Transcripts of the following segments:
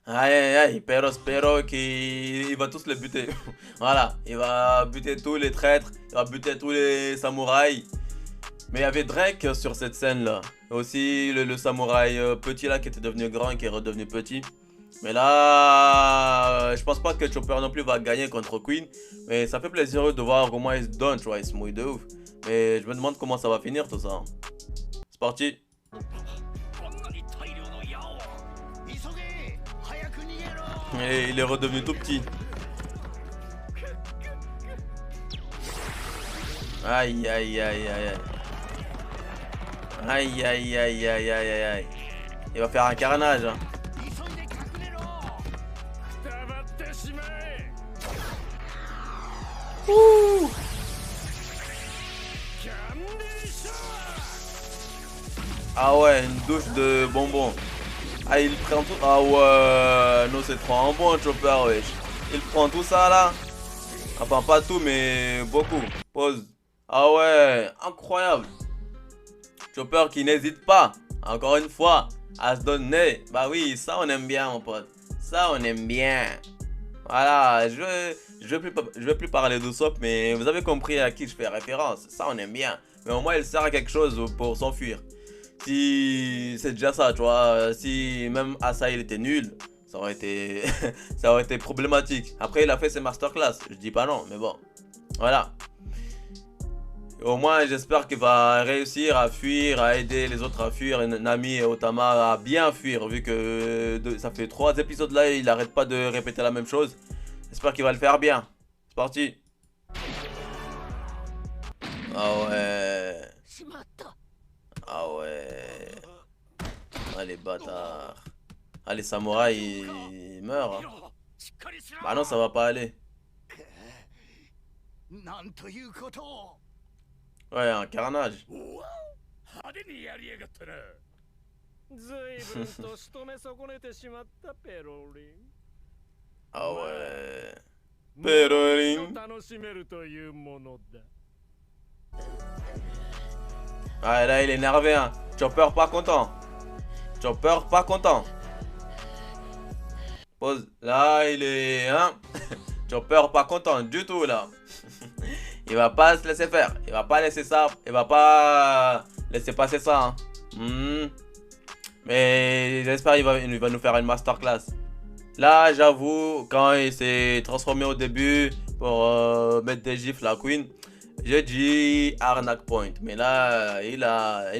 Aïe aïe aïe, pero spero qu'il va tous les buter. Voilà, il va buter tous les traîtres, il va buter tous les samouraïs. Mais il y avait Drake sur cette scène là. Aussi le samouraï petit là qui était devenu grand et qui est redevenu petit. Mais là, je pense pas que Chopper non plus va gagner contre Queen. Mais ça fait plaisir de voir comment il se donne, tu vois, il se mouille de ouf. Mais je me demande comment ça va finir tout ça, hein. C'est parti. Et il est redevenu tout petit. Aïe aïe aïe aïe aïe. Aïe aïe aïe aïe aïe aïe aïe. Il va faire un carnage, hein. Ouh. Ah ouais, une douche de bonbons. Ah, il prend tout. Ah ouais, non, c'est trop un bon Chopper, wesh. Il prend tout ça là. Enfin, pas tout, mais beaucoup. Pause. Ah ouais, incroyable. Chopper qui n'hésite pas, encore une fois, à se donner. Bah oui, ça on aime bien, mon pote. Ça on aime bien. Voilà, je vais plus parler d'Usopp, mais vous avez compris à qui je fais référence. Ça on aime bien. Mais au moins il sert à quelque chose pour s'enfuir. Si c'est déjà ça, tu vois. Si même Asa il était nul, ça aurait été, ça aurait été problématique. Après il a fait ses masterclass, je dis pas non, mais bon. Voilà. Au moins, j'espère qu'il va réussir à fuir, à aider les autres à fuir, et Nami et Otama à bien fuir, vu que ça fait 3 épisodes là, il n'arrête pas de répéter la même chose. J'espère qu'il va le faire bien. C'est parti. Ah ouais. Ah ouais. Ah les bâtards. Ah les samouraïs, ils meurent, hein. Bah non, ça va pas aller. Ouais, un carnage. Ah ouais. Péroline. Ah là, il est énervé, hein. Chopper pas content. Chopper pas content. Pause. Là, il est... Hein. Chopper pas content du tout, là. Il va pas se laisser faire. Il va pas laisser ça. Il va pas laisser passer ça, hein. Mais j'espère qu'il va nous faire une masterclass. Là, j'avoue, quand il s'est transformé au début pour mettre des gifles à Queen, j'ai dit arnaque point. Mais là, il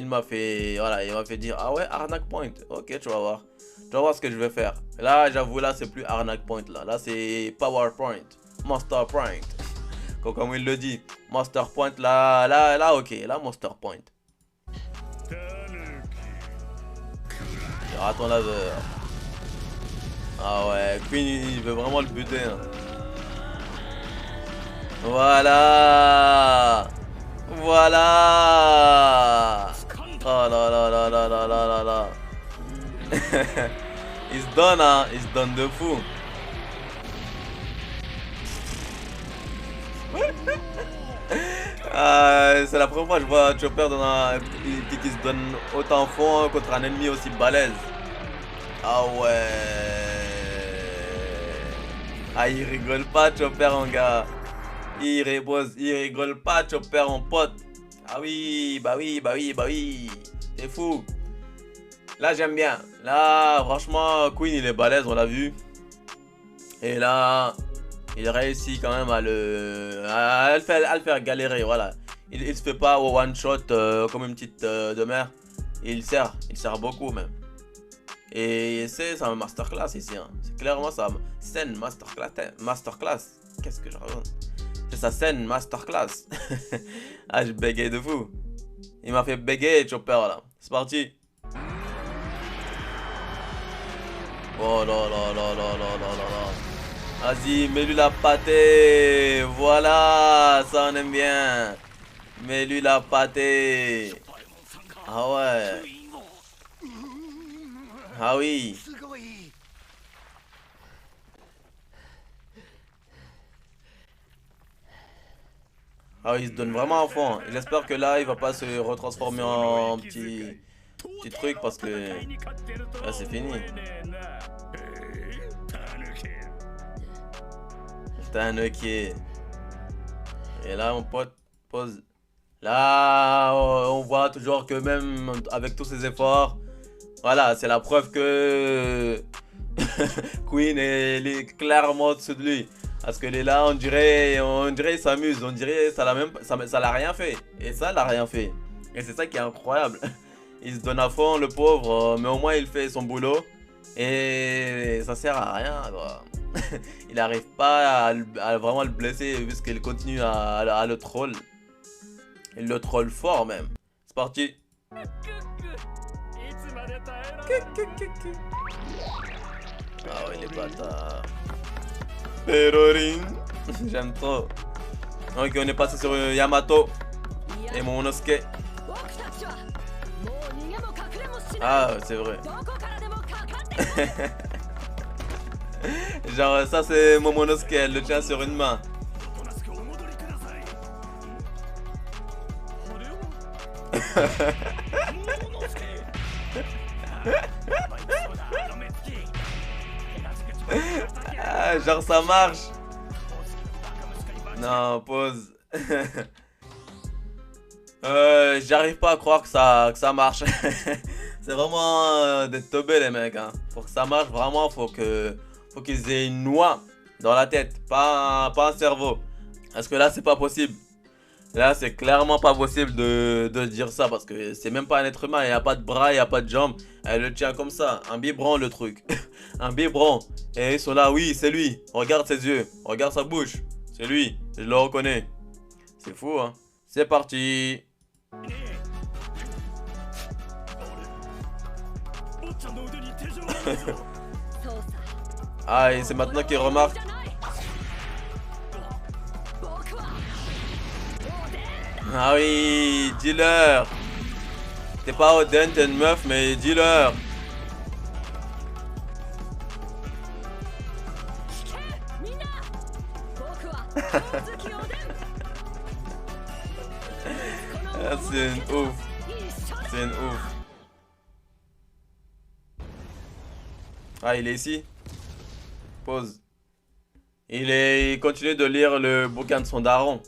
m'a fait, voilà, il m'a fait dire ah ouais arnaque point. Ok, tu vas voir. Tu vas voir ce que je vais faire. Là, j'avoue, là, c'est plus arnaque point là. Là, c'est PowerPoint, Master Point. Comme il le dit, Master Point là, ok, là, Master Point. Il rate ton laveur. Ah ouais, Queen il veut vraiment le buter, hein. Voilà. Voilà. Oh là là là là là là là là. Il se donne, hein, il se donne de fou. C'est la première fois que je vois Chopper qui se donne autant fond contre un ennemi aussi balèze. Ah ouais. Ah, il rigole pas, Chopper, mon gars. Il rigole pas, Chopper, mon pote. Ah oui, bah oui, bah oui, bah oui. C'est fou. Là, j'aime bien. Là, franchement, Queen, il est balèze, on l'a vu. Et là, il réussit quand même à le faire galérer, voilà. Il se fait pas au one shot comme une petite de mer. Il sert beaucoup même. Et c'est un masterclass ici, hein. C'est clairement sa scène masterclass. Qu'est-ce que je raconte? C'est sa scène masterclass. Ah, je bégaye de fou. Il m'a fait bégayer, Chopper, là. C'est parti. Oh là là là là là là là là. Vas-y, mets-lui la pâtée. Voilà, ça on aime bien. Mets-lui la pâtée. Ah ouais. Ah oui. Ah oui, il se donne vraiment à fond. J'espère que là, il va pas se retransformer en petit truc parce que là, c'est fini. Tanuki. Et là, mon pote, pose. Là, on voit toujours que même avec tous ses efforts, voilà, c'est la preuve que Queen est clairement au-dessus de lui. Parce que là, on dirait il s'amuse, on dirait ça l'a rien fait. Et ça l'a rien fait. Et c'est ça qui est incroyable. Il se donne à fond, le pauvre, mais au moins il fait son boulot. Et ça sert à rien, quoi. Il n'arrive pas à vraiment le blesser puisqu'il continue à le troll. Il le troll fort même. C'est parti. Ah ouais, les bâtards. Perorin. J'aime trop. Ok, on est passé sur Yamato et Momonosuke. Ah, c'est vrai. Genre, ça c'est Momonosuke, elle le tient sur une main. Ah, genre ça marche. Non, pause. J'arrive pas à croire que ça marche. C'est vraiment des teubés les mecs. Hein. Pour que ça marche vraiment, faut qu'ils aient une noix dans la tête, pas un cerveau. Parce que là, c'est pas possible. Là, c'est clairement pas possible de dire ça parce que c'est même pas un être humain. Il n'y a pas de bras, il n'y a pas de jambes. Elle le tient comme ça. Un biberon, le truc. Un biberon. Et ils sont là, oui, c'est lui. Regarde ses yeux. Regarde sa bouche. C'est lui. Je le reconnais. C'est fou, hein. C'est parti. Ah, et c'est maintenant qu'il remarque. Ah oui, dis-leur. T'es pas Oden, t'es une meuf, mais dis-leur. C'est une ouf. C'est une ouf. Ah, il est ici. Pause. Il continue de lire le bouquin de son daron.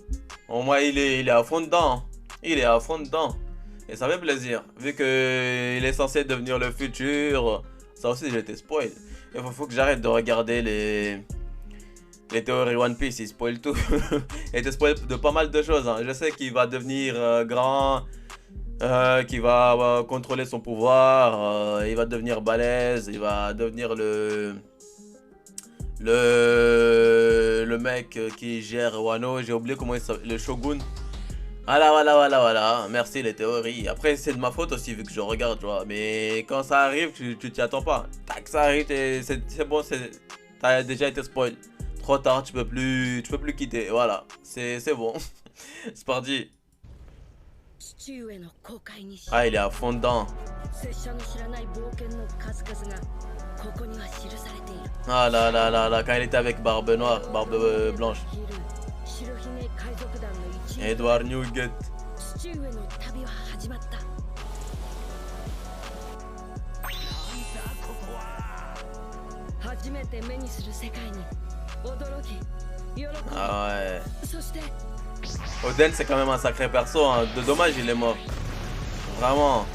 Au moins, il est à fond dedans. Il est à fond dedans. Et ça fait plaisir. Vu qu'il est censé devenir le futur. Ça aussi, j'ai été spoil. Il faut que j'arrête de regarder les théories One Piece. Il spoil tout. Il était spoil de pas mal de choses. Hein. Je sais qu'il va devenir grand. Qu'il va contrôler son pouvoir. Il va devenir balèze. Il va devenir le mec qui gère Wano, j'ai oublié comment il s'appelle, le Shogun. Voilà. Merci les théories. Après, c'est de ma faute aussi vu que je regarde, tu vois. Mais quand ça arrive, tu t'y attends pas. Tac, ça arrive, c'est bon, t'as déjà été spoil. Trop tard, tu peux plus quitter. Voilà, c'est bon. C'est parti. Ah, il est à fond dedans. Ah là, quand il était avec Barbe Noire, Barbe Blanche. Edward Newgate. Ah ouais. Oden c'est quand même un sacré perso, hein. Dommage il est mort. Vraiment.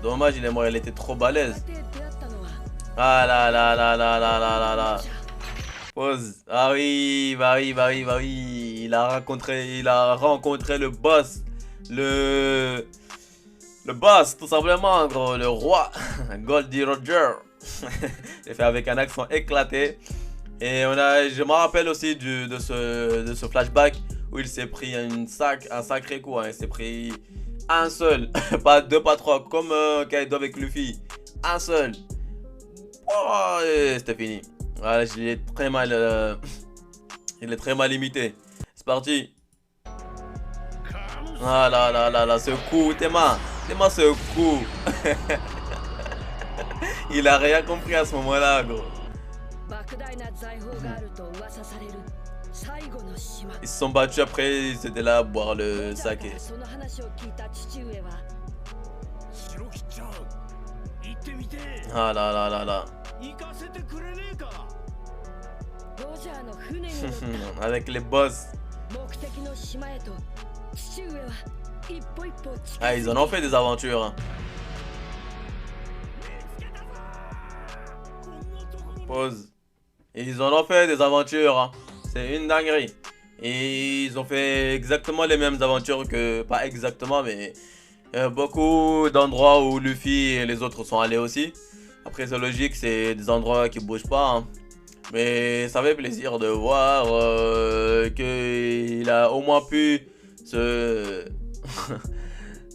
Dommage il est mort, il était trop balèze. Ah là. Pause. Ah oui, bah oui. Il a rencontré le boss. Le boss, tout simplement, gros, le roi. Goldie Roger. J'ai fait avec un accent éclaté. Et je me rappelle aussi de ce flashback où il s'est pris un sacré coup. Hein. Il s'est pris un seul, pas deux, pas trois, comme Kaido avec Luffy. Un seul. Oh, c'était fini. Voilà, il est très mal imité. C'est parti. Ah là, ce coup, Tema, ce coup. Il a rien compris à ce moment-là, gros. Ils se sont battus après, ils étaient là à boire le saké. Ah là. Avec les boss. Ah, ils en ont fait des aventures. Hein. Pause. Ils en ont fait des aventures. Hein. C'est une dinguerie. Et ils ont fait exactement les mêmes aventures que... Pas exactement, mais... beaucoup d'endroits où Luffy et les autres sont allés aussi. Après, c'est logique, c'est des endroits qui bougent pas. Hein. Mais ça fait plaisir de voir qu'il a au moins pu se...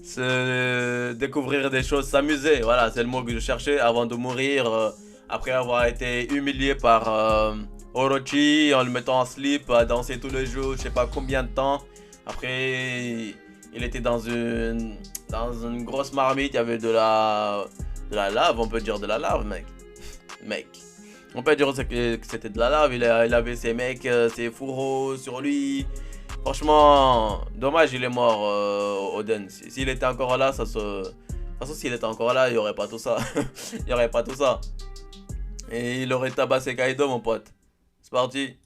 se découvrir des choses, s'amuser. Voilà, c'est le mot que je cherchais avant de mourir. Après avoir été humilié par Orochi en le mettant en slip, à danser tous les jours, je sais pas combien de temps. Après, il était dans une grosse marmite, il y avait de la lave, on peut dire de la lave, mec. On peut dire que c'était de la lave, il avait ses mecs, ses fourreaux sur lui. Franchement, dommage, il est mort, Oden. S'il était encore là, de toute façon, s'il était encore là, il n'y aurait pas tout ça. Il n'y aurait pas tout ça. Et il aurait tabassé Kaido, mon pote. C'est parti.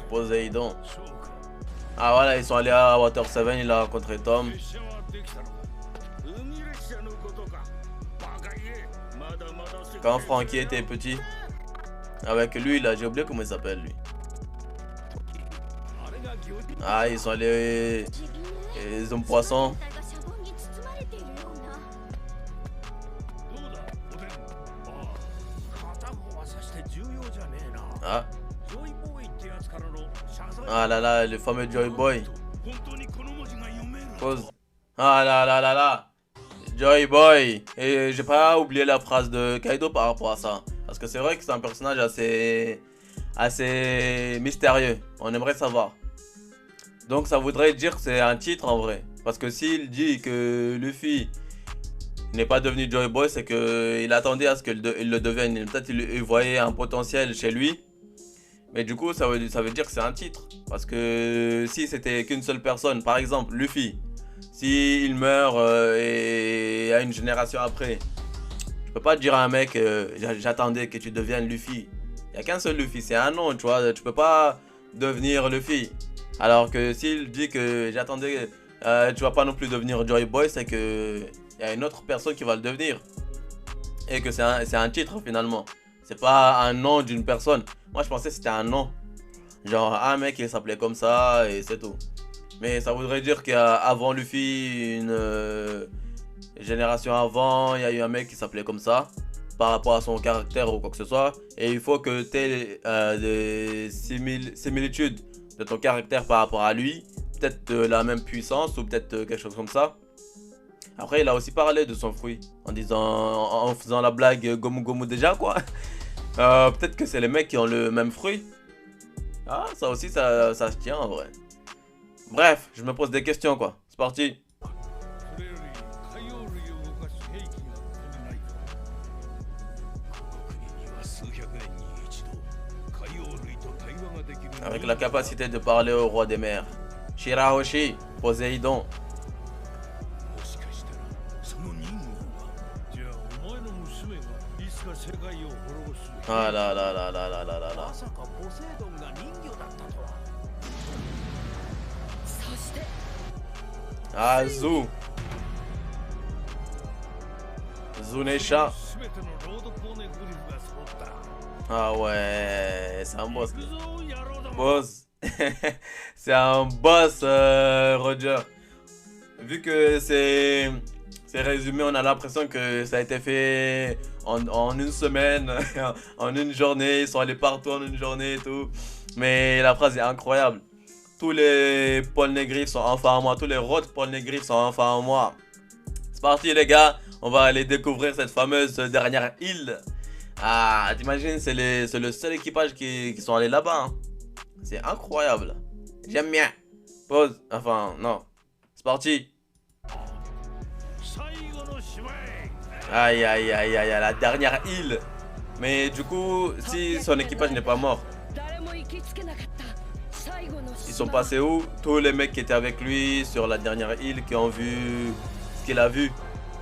Poséidon. Ah voilà, ils sont allés à Water 7, il a rencontré Tom. Quand Frankie était petit. Avec lui, là, j'ai oublié comment il s'appelle, lui. Ah, ils sont allés... Les hommes poissons. Ah. Ah là là, le fameux Joy Boy. Pause. Ah là là là là. Joy Boy. Et j'ai pas oublié la phrase de Kaido par rapport à ça. Parce que c'est vrai que c'est un personnage assez mystérieux. On aimerait savoir. Donc ça voudrait dire que c'est un titre en vrai. Parce que s'il dit que Luffy n'est pas devenu Joy Boy, c'est qu'il attendait à ce qu'il le devienne. Peut-être qu'il voyait un potentiel chez lui. Mais du coup, ça veut dire que c'est un titre. Parce que si c'était qu'une seule personne, par exemple Luffy, s'il meurt et à une génération après, je peux pas dire à un mec j'attendais que tu deviennes Luffy. Il n'y a qu'un seul Luffy, c'est un nom, tu vois. Tu peux pas devenir Luffy. Alors que s'il dit que j'attendais, tu vas pas non plus devenir Joy Boy, c'est que il y a une autre personne qui va le devenir. Et que c'est un titre finalement. C'est pas un nom d'une personne. Moi je pensais que c'était un nom. Genre un mec il s'appelait comme ça et c'est tout. Mais ça voudrait dire qu'avant Luffy, une génération avant, il y a eu un mec qui s'appelait comme ça. Par rapport à son caractère ou quoi que ce soit. Et il faut que tu aies des similitudes de ton caractère par rapport à lui. Peut-être la même puissance ou peut-être quelque chose comme ça. Après il a aussi parlé de son fruit. En faisant la blague Gomu Gomu déjà quoi. Peut-être que c'est les mecs qui ont le même fruit. Ah, ça aussi, ça se tient en vrai. Bref, je me pose des questions quoi. C'est parti. Avec la capacité de parler au roi des mers. Shirahoshi, Poséidon. Ah là là là là là là là là. Ah, Zou. Zunesha. Ah ouais, c'est un boss. Boss. C'est un boss, Roger. Vu que c'est résumé, on a l'impression que ça a été fait en une semaine, en une journée. Ils sont allés partout en une journée et tout. Mais la phrase est incroyable. Tous les Polnegriffe sont enfin en moi. Tous les Road Polnegriffe sont enfin en moi. C'est parti les gars. On va aller découvrir cette fameuse dernière île. Ah, t'imagines, c'est le seul équipage qui sont allés là-bas. Hein. C'est incroyable. J'aime bien. Pause. Enfin, non. C'est parti. Aïe, aïe, aïe, aïe, la dernière île. Mais du coup, si son équipage n'est pas mort, ils sont passés où? Tous les mecs qui étaient avec lui sur la dernière île qui ont vu ce qu'il a vu.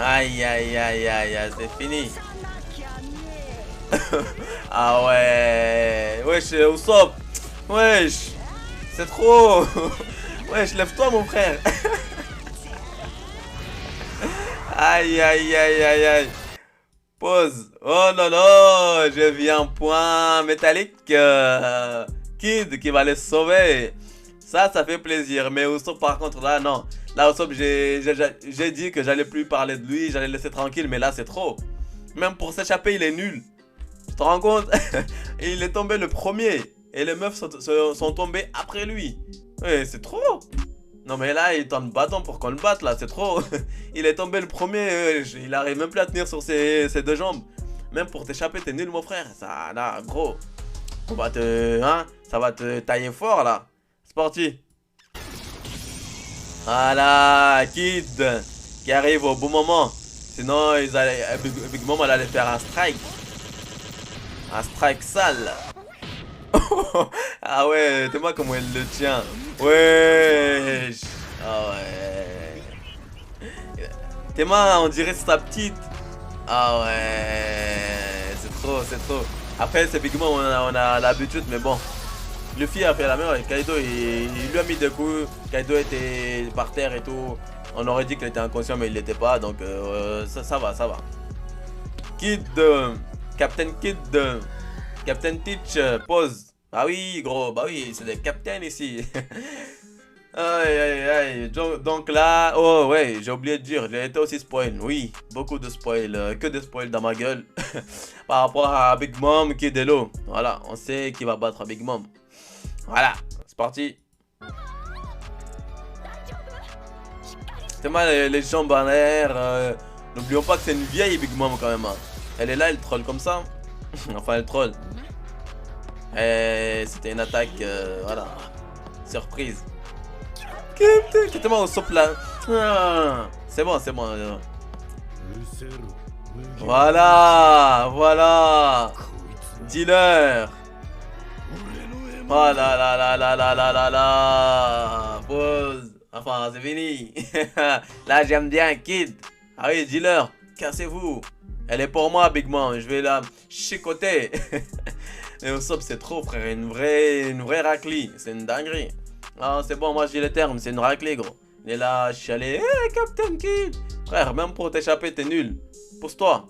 Aïe, aïe, aïe, aïe, aïe, c'est fini. Ah ouais. Wesh, Usopp. Wesh. C'est trop. Wesh, lève-toi, mon frère. Aïe, aïe, aïe, aïe, aïe. Pause. Oh non, non. J'ai vu un point métallique. Kid qui va les sauver. Ça fait plaisir. Mais Usopp, par contre, là, non. Là, Usopp, j'ai dit que j'allais plus parler de lui. J'allais le laisser tranquille. Mais là, c'est trop. Même pour s'échapper, il est nul. Tu te rends compte? Il est tombé le premier. Et les meufs sont tombées après lui. Ouais, c'est trop. Non mais là, il tente bâton pour qu'on le batte là, c'est trop. Il est tombé le premier, il arrive même plus à tenir sur ses deux jambes. Même pour t'échapper, t'es nul mon frère. Ça, là, gros. On va te... Hein? Ça va te tailler fort là. C'est parti. Voilà, Kid. Qui arrive au bon moment. Sinon, Big Mom, elle allait faire un strike. Un strike sale. Ah ouais, dis-moi comment elle le tient. Wesh. Ah ouais. Théma, on dirait c'est sa petite. Ah ouais. C'est trop, c'est trop. Après, c'est Big Mom, on a l'habitude, mais bon. Luffy a fait la même. Kaido, il lui a mis des coups. Kaido était par terre et tout. On aurait dit qu'il était inconscient, mais il l'était pas. Donc, ça va, ça va. Kid. Captain Kid. Captain Teach, pause. Ah oui, gros, bah oui, c'est des captains ici. Aïe, aïe, aïe. Donc là, oh ouais, j'ai oublié de dire, j'ai été aussi spoil. Oui, beaucoup de spoil, que de spoil dans ma gueule. Par rapport à Big Mom qui est de l'eau. Voilà, on sait qui va battre Big Mom. Voilà, c'est parti. C'est mal les jambes en l'air. N'oublions pas que c'est une vieille Big Mom quand même. Hein. Elle est là, elle troll comme ça. Enfin, elle troll. C'était une attaque, voilà. Surprise. Quitte-moi au souple là. C'est bon, c'est bon. Voilà, voilà. Dealer. Oh là là là là là là là là. Pause. Enfin, c'est fini. Là, j'aime bien Kid. Ah oui, dealer. Cassez-vous. Elle est pour moi, Big Mom. Je vais la chicoter. Mais Usopp, c'est trop, frère. Une vraie raclie. C'est une dinguerie. Ah, c'est bon, moi, je dis les termes. C'est une raclie, gros. Il est là, chialé. Hey, Captain Kid. Frère, même pour t'échapper, t'es nul. Pousse-toi.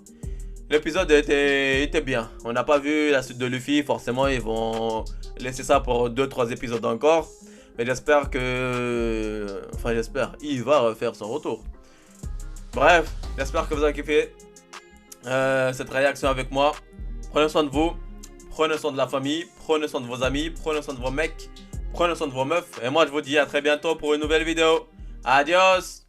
L'épisode était bien. On n'a pas vu la suite de Luffy. Forcément, ils vont laisser ça pour 2-3 épisodes encore. Mais j'espère que... Enfin, j'espère. Il va refaire son retour. Bref, j'espère que vous avez kiffé cette réaction avec moi. Prenez soin de vous. Prenez soin de la famille. Prenez soin de vos amis. Prenez soin de vos mecs. Prenez soin de vos meufs. Et moi, je vous dis à très bientôt pour une nouvelle vidéo. Adios!